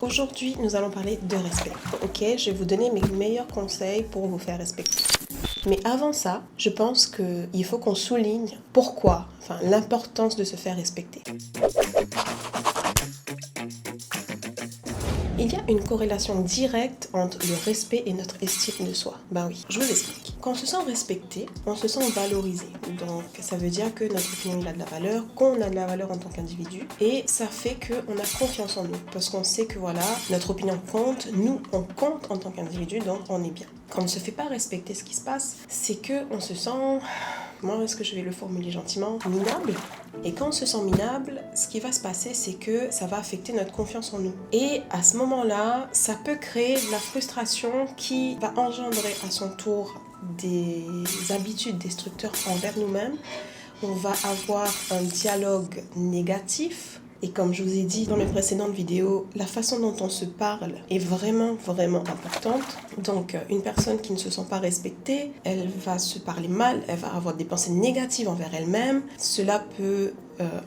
Aujourd'hui, nous allons parler de respect. Ok, je vais vous donner mes meilleurs conseils pour vous faire respecter. Mais avant ça, je pense qu'il faut qu'on souligne pourquoi, l'importance de se faire respecter. Il y a une corrélation directe entre le respect et notre estime de soi. Ben oui, je vous explique. Quand on se sent respecté, on se sent valorisé. Donc ça veut dire que notre opinion a de la valeur, qu'on a de la valeur en tant qu'individu. Et ça fait qu'on a confiance en nous. Parce qu'on sait que voilà, notre opinion compte, nous on compte en tant qu'individu, donc on est bien. Quand on ne se fait pas respecter, ce qui se passe, c'est qu'on se sent... Comment est-ce que je vais le formuler gentiment? Minable. Et quand on se sent minable, ce qui va se passer, c'est que ça va affecter notre confiance en nous. Et à ce moment-là, ça peut créer de la frustration qui va engendrer à son tour des habitudes destructeurs envers nous-mêmes. On va avoir un dialogue négatif. Et comme je vous ai dit dans mes précédentes vidéos, la façon dont on se parle est vraiment importante. Donc une personne qui ne se sent pas respectée, elle va se parler mal, elle va avoir des pensées négatives envers elle-même. Cela peut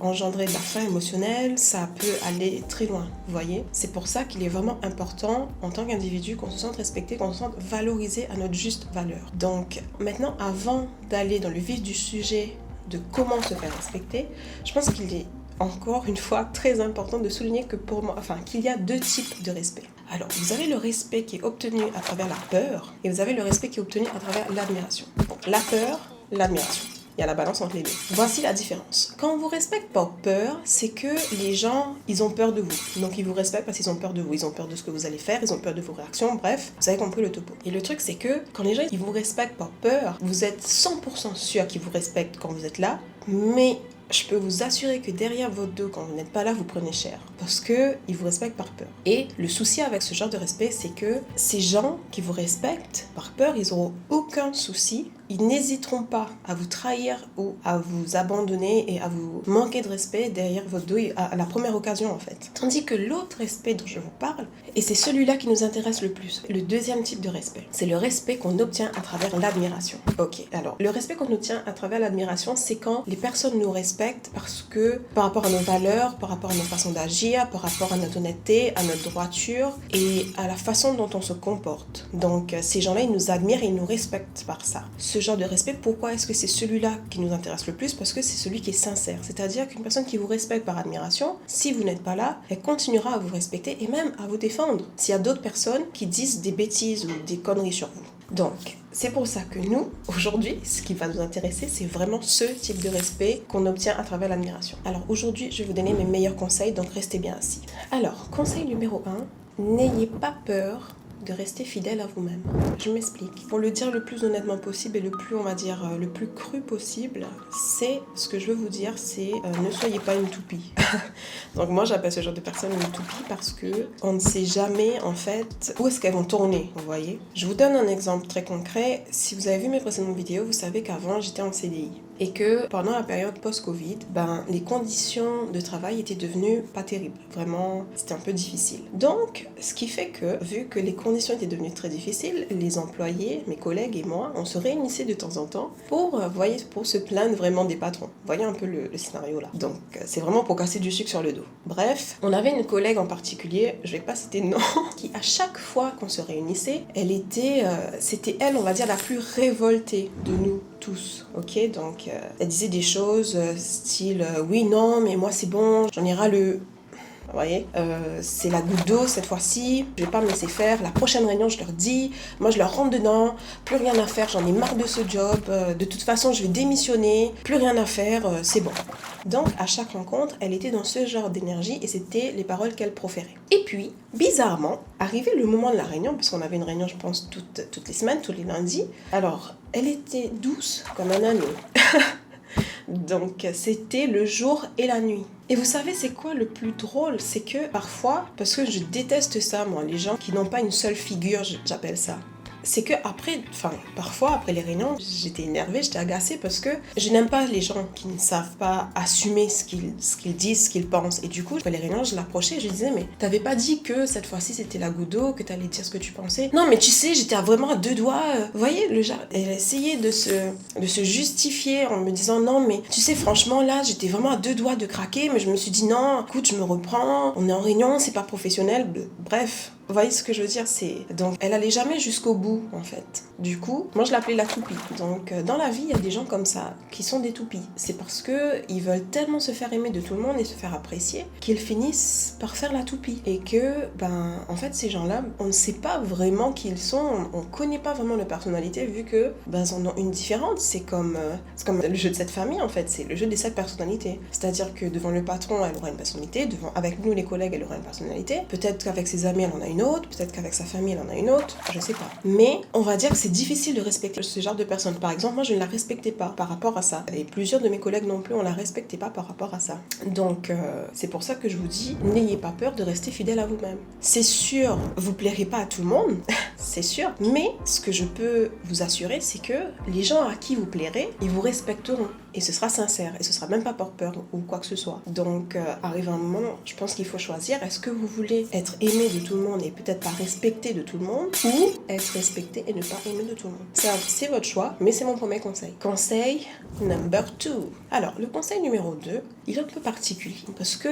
engendrer de la faim émotionnelle, ça peut aller très loin, vous voyez. C'est pour ça qu'il est vraiment important en tant qu'individu qu'on se sente respecté, qu'on se sente valorisé à notre juste valeur. Donc maintenant, avant d'aller dans le vif du sujet de comment se faire respecter, je pense qu'il est encore une fois très important de souligner que pour moi, qu'il y a deux types de respect. Alors, vous avez le respect qui est obtenu à travers la peur et vous avez le respect qui est obtenu à travers l'admiration. Donc, la peur, l'admiration. Il y a la balance entre les deux. Voici la différence. Quand on vous respecte par peur, c'est que les gens, ils ont peur de vous. Donc ils vous respectent parce qu'ils ont peur de vous. Ils ont peur de ce que vous allez faire, ils ont peur de vos réactions, bref, vous avez compris le topo. Et le truc, c'est que quand les gens, ils vous respectent par peur, vous êtes 100% sûr qu'ils vous respectent quand vous êtes là, mais je peux vous assurer que derrière votre dos, quand vous n'êtes pas là, vous prenez cher. Parce qu'ils vous respectent par peur. Et le souci avec ce genre de respect, c'est que ces gens qui vous respectent par peur, ils n'auront aucun souci. Ils n'hésiteront pas à vous trahir ou à vous abandonner et à vous manquer de respect derrière votre dos à la première occasion en fait. Tandis que l'autre respect dont je vous parle, et c'est celui-là qui nous intéresse le plus, le deuxième type de respect, c'est le respect qu'on obtient à travers l'admiration. Ok, alors le respect qu'on obtient à travers l'admiration, c'est quand les personnes nous respectent parce que par rapport à nos valeurs, par rapport à notre façon d'agir, par rapport à notre honnêteté, à notre droiture et à la façon dont on se comporte. Donc ces gens-là, ils nous admirent et ils nous respectent par ça. Ce genre de respect, pourquoi est-ce que c'est celui-là qui nous intéresse le plus? Parce que c'est celui qui est sincère. C'est-à-dire qu'une personne qui vous respecte par admiration, si vous n'êtes pas là, elle continuera à vous respecter et même à vous défendre s'il y a d'autres personnes qui disent des bêtises ou des conneries sur vous. Donc, c'est pour ça que nous, aujourd'hui, ce qui va nous intéresser, c'est vraiment ce type de respect qu'on obtient à travers l'admiration. Alors aujourd'hui, je vais vous donner mes meilleurs conseils, donc restez bien assis. Alors, conseil numéro 1, n'ayez pas peur de rester fidèle à vous-même. Je m'explique. Pour le dire le plus honnêtement possible et le plus, on va dire, le plus cru possible, c'est, ce que je veux vous dire, c'est ne soyez pas une toupie. Donc moi, j'appelle ce genre de personnes une toupie parce que on ne sait jamais, en fait, où est-ce qu'elles vont tourner, vous voyez. Je vous donne un exemple très concret. Si vous avez vu mes précédentes vidéos, vous savez qu'avant, j'étais en CDI. Et que pendant la période post-Covid, les conditions de travail étaient devenues pas terribles. Vraiment, c'était un peu difficile. Donc, ce qui fait que, vu que les conditions étaient devenues très difficiles, les employés, mes collègues et moi, on se réunissait de temps en temps pour se plaindre vraiment des patrons. Vous voyez un peu le scénario là. Donc, c'est vraiment pour casser du sucre sur le dos. Bref, on avait une collègue en particulier, je vais pas citer de nom, qui à chaque fois qu'on se réunissait, c'était elle, on va dire, la plus révoltée de nous tous, ok? Donc, elle disait des choses style oui, non, mais moi c'est bon, j'en ai ras le... Vous voyez, c'est la goutte d'eau cette fois-ci, je vais pas me laisser faire, la prochaine réunion je leur dis, moi je leur rentre dedans, plus rien à faire, j'en ai marre de ce job, de toute façon je vais démissionner, plus rien à faire, c'est bon. Donc à chaque rencontre, elle était dans ce genre d'énergie et c'était les paroles qu'elle proférait. Et puis, bizarrement, arrivé le moment de la réunion, parce qu'on avait une réunion je pense toutes les semaines, tous les lundis, alors elle était douce comme un agneau. Donc c'était le jour et la nuit. Et vous savez c'est quoi le plus drôle? C'est que parfois, parce que je déteste ça moi, les gens qui n'ont pas une seule figure, j'appelle ça. c'est que parfois après les réunions, j'étais énervée, j'étais agacée parce que je n'aime pas les gens qui ne savent pas assumer ce qu'ils disent, ce qu'ils pensent. Et du coup, après les réunions, je l'approchais et je disais, mais t'avais pas dit que cette fois-ci c'était la goutte d'eau, que t'allais dire ce que tu pensais? Non, mais tu sais, j'étais vraiment à deux doigts. Vous voyez, elle essayait de se justifier en me disant, non, mais tu sais, franchement, là, j'étais vraiment à deux doigts de craquer, mais je me suis dit, non, écoute, je me reprends, on est en réunion, c'est pas professionnel. Bref. Vous voyez ce que je veux dire? Donc, elle allait jamais jusqu'au bout, en fait. Du coup, moi, je l'appelais la toupie. Donc, dans la vie, il y a des gens comme ça, qui sont des toupies. C'est parce que ils veulent tellement se faire aimer de tout le monde et se faire apprécier, qu'ils finissent par faire la toupie. Et que, en fait, ces gens-là, on ne sait pas vraiment qui ils sont, on connaît pas vraiment leur personnalité, vu que, ils en ont une différente. C'est comme le jeu de cette famille, en fait. C'est le jeu des 7 personnalités. C'est-à-dire que devant le patron, elle aura une personnalité, avec nous, les collègues, elle aura une personnalité. Peut-être qu'avec ses amis, elle en a une autre, peut-être qu'avec sa famille elle en a une autre, je sais pas. Mais on va dire que c'est difficile de respecter ce genre de personne. Par exemple, moi je ne la respectais pas par rapport à ça. Et plusieurs de mes collègues non plus, on la respectait pas par rapport à ça. Donc c'est pour ça que je vous dis, n'ayez pas peur de rester fidèle à vous-même. C'est sûr, vous plairez pas à tout le monde, c'est sûr, mais ce que je peux vous assurer, c'est que les gens à qui vous plairez, ils vous respecteront. Et ce sera sincère, et ce sera même pas par peur ou quoi que ce soit. Donc, arrive un moment, je pense qu'il faut choisir, est-ce que vous voulez être aimé de tout le monde et peut-être pas respecté de tout le monde, ou être respecté et ne pas aimer de tout le monde. Ça, c'est votre choix, mais c'est mon premier conseil. Conseil number 2. Alors, le conseil numéro 2, il est un peu particulier, parce que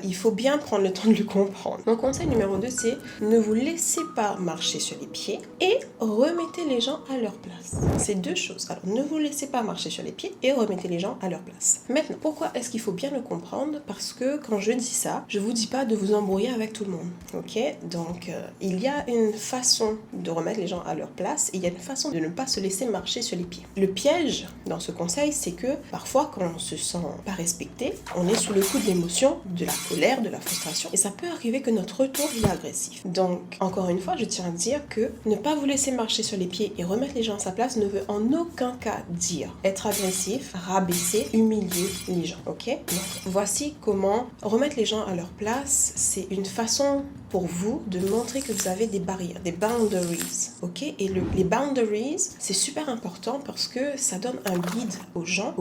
il faut bien prendre le temps de le comprendre. Mon conseil numéro 2, c'est ne vous laissez pas marcher sur les pieds et remettez les gens à leur place. C'est 2 choses. Alors, ne vous laissez pas marcher sur les pieds et remettez les gens à leur place. Maintenant, pourquoi est-ce qu'il faut bien le comprendre? Parce que quand je dis ça, je vous dis pas de vous embrouiller avec tout le monde, ok? Donc, il y a une façon de remettre les gens à leur place et il y a une façon de ne pas se laisser marcher sur les pieds. Le piège dans ce conseil, c'est que parfois, quand on se sent pas respecté, on est sous le coup de l'émotion, de la colère, de la frustration et ça peut arriver que notre retour est agressif. Donc, encore une fois, je tiens à dire que ne pas vous laisser marcher sur les pieds et remettre les gens à sa place ne veut en aucun cas dire être agressif, rabaisser, humilier les gens, ok? Donc, voici comment remettre les gens à leur place. C'est une façon pour vous de montrer que vous avez des barrières, des boundaries, ok? Et les boundaries, c'est super important parce que ça donne un guide aux gens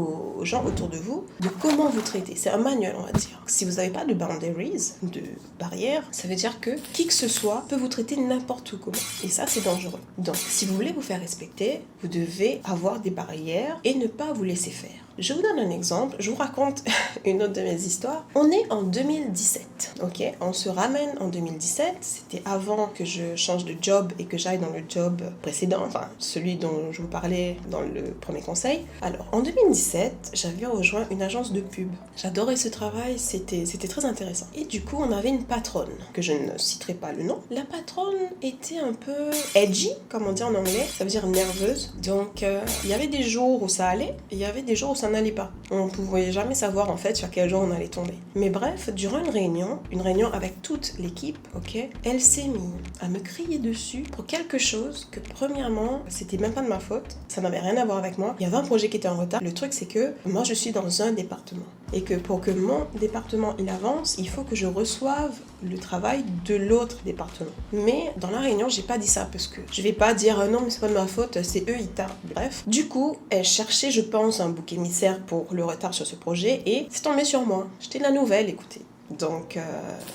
autour de vous de comment vous traiter. C'est un manuel, on va dire. Si vous n'avez pas de boundaries, de barrières, ça veut dire que qui que ce soit peut vous traiter n'importe comment. Et ça, c'est dangereux. Donc, si vous voulez vous faire respecter, vous devez avoir des barrières et ne pas vous laisser faire. Je vous donne un exemple, je vous raconte une autre de mes histoires. On est en 2017, ok? On se ramène en 2017, c'était avant que je change de job et que j'aille dans le job précédent, enfin celui dont je vous parlais dans le premier conseil. Alors, en 2017, j'avais rejoint une agence de pub. J'adorais ce travail, c'était très intéressant. Et du coup, on avait une patronne, que je ne citerai pas le nom. La patronne était un peu edgy, comme on dit en anglais, ça veut dire nerveuse. Donc, il y avait des jours où ça allait, et il y avait des jours où ça n'allait pas. On ne pouvait jamais savoir en fait sur quel jour on allait tomber. Mais bref, durant une réunion avec toute l'équipe, ok, elle s'est mise à me crier dessus pour quelque chose que premièrement, c'était même pas de ma faute, ça n'avait rien à voir avec moi. Il y avait un projet qui était en retard. Le truc c'est que moi je suis dans un département et que pour que mon département il avance, il faut que je reçoive le travail de l'autre département. Mais dans la réunion, j'ai pas dit ça parce que je vais pas dire non mais c'est pas de ma faute, c'est eux ils tardent. Bref, du coup, elle cherchait je pense un bouc émissaire pour le retard sur ce projet et c'est tombé sur moi. J'étais la nouvelle, écoutez. Donc,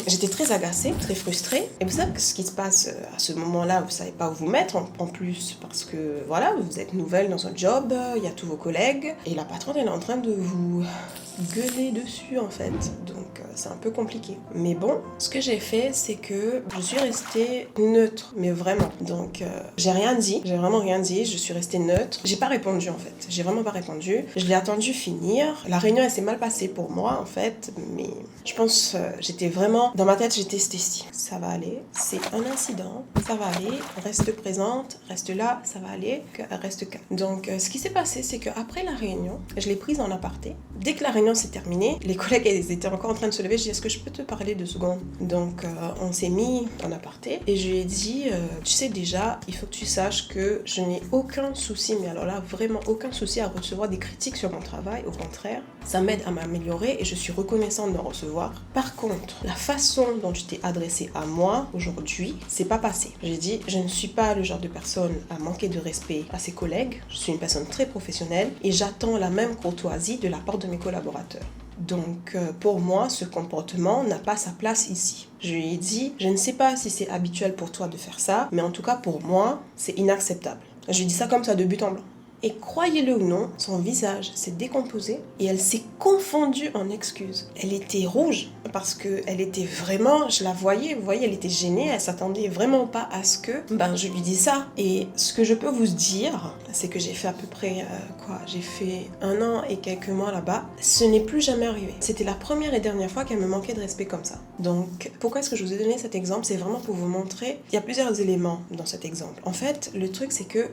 j'étais très agacée, très frustrée. Et vous savez ce qui se passe à ce moment-là, vous savez pas où vous mettre en plus parce que voilà, vous êtes nouvelle dans un job, il y a tous vos collègues et la patronne elle est en train de vous gueuler dessus en fait. Donc, c'est un peu compliqué. Mais bon, ce que j'ai fait, c'est que je suis restée neutre, mais vraiment. Donc, j'ai vraiment rien dit, je suis restée neutre. J'ai pas répondu en fait, j'ai vraiment pas répondu. Je l'ai attendu finir. La réunion elle s'est mal passée pour moi en fait, mais je pense j'étais vraiment dans ma tête, j'étais Stacy. Ça va aller, c'est un incident, ça va aller, reste présente, reste là, ça va aller, reste calme. Donc ce qui s'est passé, c'est qu'après la réunion, je l'ai prise en aparté. Dès que la réunion réunion s'est terminée, les collègues elles étaient encore en train de se lever, je dis est-ce que je peux te parler 2 secondes? Donc on s'est mis en aparté et je lui ai dit tu sais déjà, il faut que tu saches que je n'ai aucun souci, mais alors là vraiment aucun souci à recevoir des critiques sur mon travail, au contraire, ça m'aide à m'améliorer et je suis reconnaissante d'en recevoir. Par contre, la façon dont tu t'es adressé à moi aujourd'hui, c'est pas passé. J'ai dit, je ne suis pas le genre de personne à manquer de respect à ses collègues, je suis une personne très professionnelle et j'attends la même courtoisie de la part de mes collaborateurs. Donc pour moi, ce comportement n'a pas sa place ici. Je lui ai dit, je ne sais pas si c'est habituel pour toi de faire ça, mais en tout cas pour moi, c'est inacceptable. Je lui ai dit ça comme ça de but en blanc. Et croyez-le ou non, son visage s'est décomposé et elle s'est confondue en excuses. Elle était rouge parce qu'elle était vraiment, je la voyais, vous voyez, elle était gênée, elle s'attendait vraiment pas à ce que je lui dise ça. Et ce que je peux vous dire, c'est que j'ai fait à peu près, j'ai fait 1 an et quelques mois là-bas. Ce n'est plus jamais arrivé. C'était la première et dernière fois qu'elle me manquait de respect comme ça. Donc, pourquoi est-ce que je vous ai donné cet exemple? C'est vraiment pour vous montrer, il y a plusieurs éléments dans cet exemple. En fait, le truc, c'est que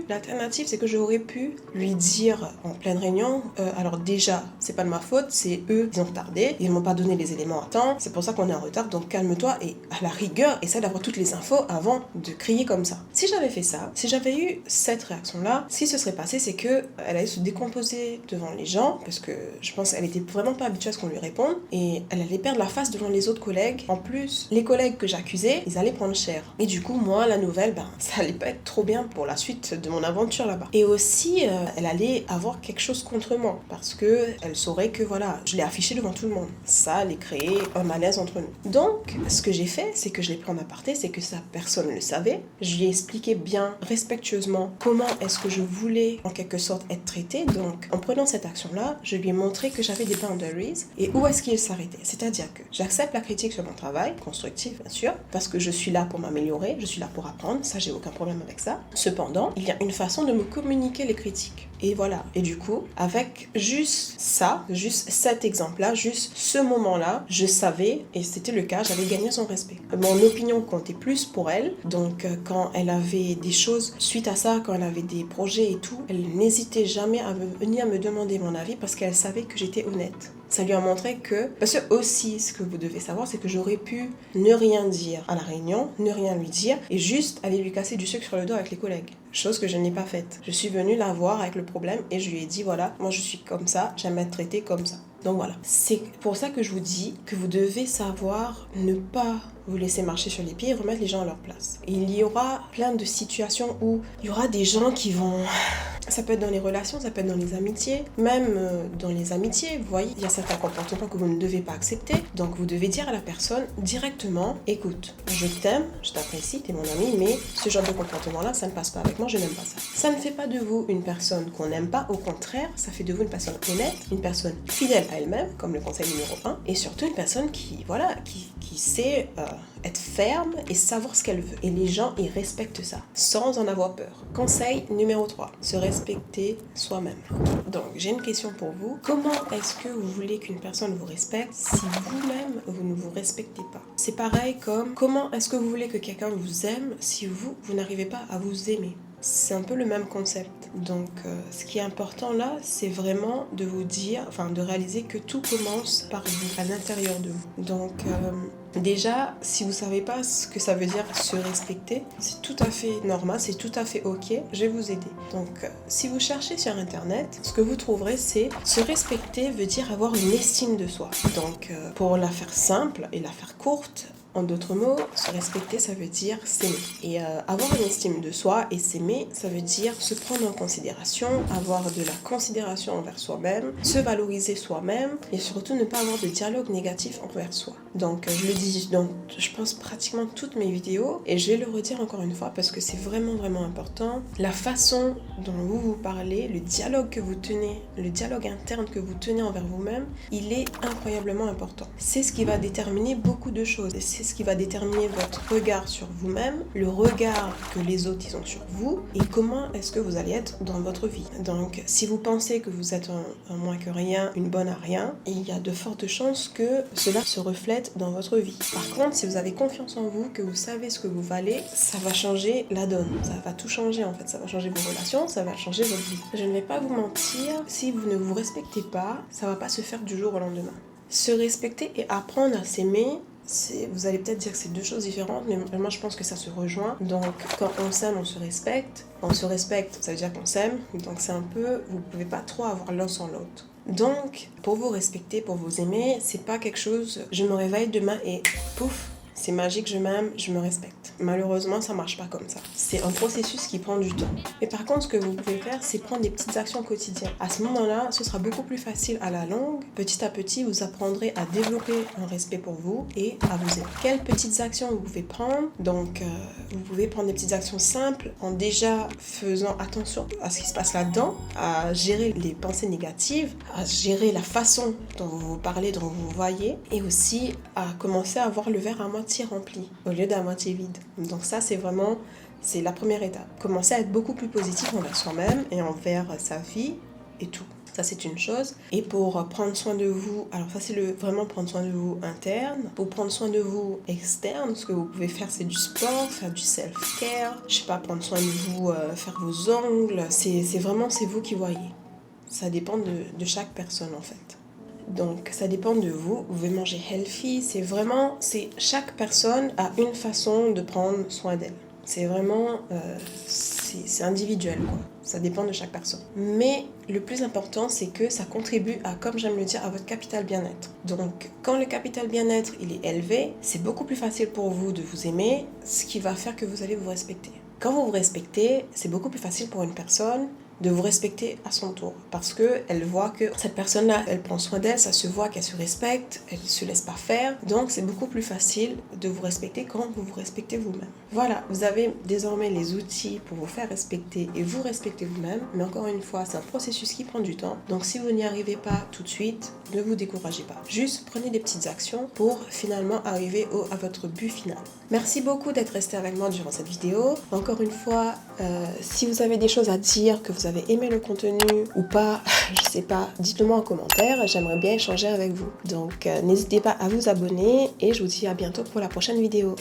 l'alternative, c'est que j'aurais pu lui dire en pleine réunion, alors déjà, c'est pas de ma faute, c'est eux qui ont retardé, ils m'ont pas donné les éléments à temps, c'est pour ça qu'on est en retard, donc calme-toi et à la rigueur, essaie d'avoir toutes les infos avant de crier comme ça. Si j'avais fait ça, si j'avais eu cette réaction-là, ce qui se serait passé, c'est que elle allait se décomposer devant les gens, parce que je pense qu'elle était vraiment pas habituée à ce qu'on lui réponde, et elle allait perdre la face devant les autres collègues. En plus, les collègues que j'accusais, ils allaient prendre cher. Et du coup, moi, la nouvelle, ça allait pas être trop bien pour la suite de mon aventure là-bas. Et aussi, elle allait avoir quelque chose contre moi parce que elle saurait que voilà, je l'ai affiché devant tout le monde. Ça allait créer un malaise entre nous. Donc, ce que j'ai fait, c'est que je l'ai pris en aparté, c'est que ça, personne ne le savait. Je lui ai expliqué bien, respectueusement, comment est-ce que je voulais en quelque sorte être traitée. Donc, en prenant cette action-là, je lui ai montré que j'avais des boundaries et où est-ce qu'il s'arrêtait. C'est-à-dire que j'accepte la critique sur mon travail, constructive bien sûr, parce que je suis là pour m'améliorer, je suis là pour apprendre, ça j'ai aucun problème avec ça. Cependant, il y a une façon de me communiquer les critiques. Et voilà. Et du coup, avec juste cet exemple-là, juste ce moment-là, je savais, et c'était le cas, j'avais gagné son respect. Mon opinion comptait plus pour elle. Donc, quand elle avait des choses suite à ça, quand elle avait des projets et tout, elle n'hésitait jamais à venir me demander mon avis parce qu'elle savait que j'étais honnête. Ça lui a montré que... Parce que aussi, ce que vous devez savoir, c'est que j'aurais pu ne rien dire à la réunion, ne rien lui dire, et juste aller lui casser du sucre sur le dos avec les collègues. Chose que je n'ai pas faite. Je suis venue la voir avec le problème et je lui ai dit, voilà, moi je suis comme ça, j'aime être traitée comme ça. Donc voilà. C'est pour ça que je vous dis que vous devez savoir ne pas vous laisser marcher sur les pieds et remettre les gens à leur place. Et il y aura plein de situations où il y aura des gens qui vont... Ça peut être dans les relations, ça peut être dans les amitiés. Même dans les amitiés, vous voyez, il y a certains comportements que vous ne devez pas accepter. Donc vous devez dire à la personne directement, écoute, je t'aime, je t'apprécie, t'es mon ami, mais ce genre de comportement-là, ça ne passe pas avec moi, je n'aime pas ça. Ça ne fait pas de vous une personne qu'on n'aime pas, au contraire, ça fait de vous une personne honnête, une personne fidèle à elle-même, comme le conseil numéro 1, et surtout une personne qui sait être ferme et savoir ce qu'elle veut. Et les gens, ils respectent ça, sans en avoir peur. Conseil numéro 3, se respecter soi-même. Donc, j'ai une question pour vous. Comment est-ce que vous voulez qu'une personne vous respecte si vous-même, vous ne vous respectez pas? C'est pareil comme comment est-ce que vous voulez que quelqu'un vous aime si vous n'arrivez pas à vous aimer? C'est un peu le même concept. Donc, ce qui est important là, c'est vraiment de vous dire, de réaliser que tout commence par vous, à l'intérieur de vous. Donc, déjà, si vous savez pas ce que ça veut dire se respecter, c'est tout à fait normal, c'est tout à fait ok, je vais vous aider. Donc, si vous cherchez sur internet, ce que vous trouverez, c'est se respecter veut dire avoir une estime de soi. Donc, pour la faire simple et la faire courte, en d'autres mots, se respecter, ça veut dire s'aimer. Et avoir une estime de soi et s'aimer, ça veut dire se prendre en considération, avoir de la considération envers soi-même, se valoriser soi-même et surtout ne pas avoir de dialogue négatif envers soi. Donc, je le dis dans, je pense, pratiquement toutes mes vidéos et je vais le redire encore une fois parce que c'est vraiment, vraiment important. La façon dont vous vous parlez, le dialogue que vous tenez, le dialogue interne que vous tenez envers vous-même, il est incroyablement important. C'est ce qui va déterminer beaucoup de choses. Et c'est ce qui va déterminer votre regard sur vous-même, le regard que les autres ils ont sur vous et comment est-ce que vous allez être dans votre vie. Donc si vous pensez que vous êtes un moins que rien, une bonne à rien, il y a de fortes chances que cela se reflète dans votre vie. Par contre, si vous avez confiance en vous, que vous savez ce que vous valez, ça va changer la donne. Ça va tout changer en fait. Ça va changer vos relations, ça va changer votre vie. Je ne vais pas vous mentir, si vous ne vous respectez pas, ça va pas se faire du jour au lendemain. Se respecter et apprendre à s'aimer, vous allez peut-être dire que c'est deux choses différentes, mais vraiment je pense que ça se rejoint. Donc quand on s'aime, on se respecte. On se respecte, ça veut dire qu'on s'aime. Donc c'est un peu, vous pouvez pas trop avoir l'un sans l'autre. Donc pour vous respecter, pour vous aimer, c'est pas quelque chose, je me réveille demain et pouf, c'est magique, je m'aime, je me respecte. Malheureusement, ça marche pas comme ça. C'est un processus qui prend du temps. Mais par contre, ce que vous pouvez faire, c'est prendre des petites actions quotidiennes. À ce moment-là, ce sera beaucoup plus facile à la longue. Petit à petit, vous apprendrez à développer un respect pour vous et à vous aimer. Quelles petites actions vous pouvez prendre? Donc, vous pouvez prendre des petites actions simples en déjà faisant attention à ce qui se passe là-dedans, à gérer les pensées négatives, à gérer la façon dont vous vous parlez, dont vous vous voyez, et aussi à commencer à avoir le verre à moitié rempli au lieu d'à moitié vide. Donc ça, c'est la première étape. Commencer à être beaucoup plus positif envers soi-même et envers sa vie et tout. Ça, c'est une chose. Et pour prendre soin de vous, alors ça, c'est vraiment prendre soin de vous interne. Pour prendre soin de vous externe, ce que vous pouvez faire, c'est du sport, faire du self-care, je sais pas, prendre soin de vous, faire vos ongles. C'est vous qui voyez. Ça dépend de chaque personne, en fait. Donc ça dépend de vous, vous pouvez manger healthy, chaque personne a une façon de prendre soin d'elle. C'est vraiment, c'est individuel quoi, ça dépend de chaque personne. Mais le plus important c'est que ça contribue à, comme j'aime le dire, à votre capital bien-être. Donc quand le capital bien-être il est élevé, c'est beaucoup plus facile pour vous de vous aimer, ce qui va faire que vous allez vous respecter. Quand vous vous respectez, c'est beaucoup plus facile pour une personne de vous respecter à son tour parce qu'elle voit que cette personne-là, elle prend soin d'elle, ça se voit qu'elle se respecte, elle ne se laisse pas faire, donc c'est beaucoup plus facile de vous respecter quand vous vous respectez vous-même. Voilà, vous avez désormais les outils pour vous faire respecter et vous respecter vous-même, mais encore une fois, c'est un processus qui prend du temps, donc si vous n'y arrivez pas tout de suite, ne vous découragez pas. Juste prenez des petites actions pour finalement arriver à votre but final. Merci beaucoup d'être resté avec moi durant cette vidéo. Encore une fois, si vous avez des choses à dire, que vous avez aimé le contenu ou pas, je sais pas, dites-le moi en commentaire, j'aimerais bien échanger avec vous. Donc n'hésitez pas à vous abonner et je vous dis à bientôt pour la prochaine vidéo.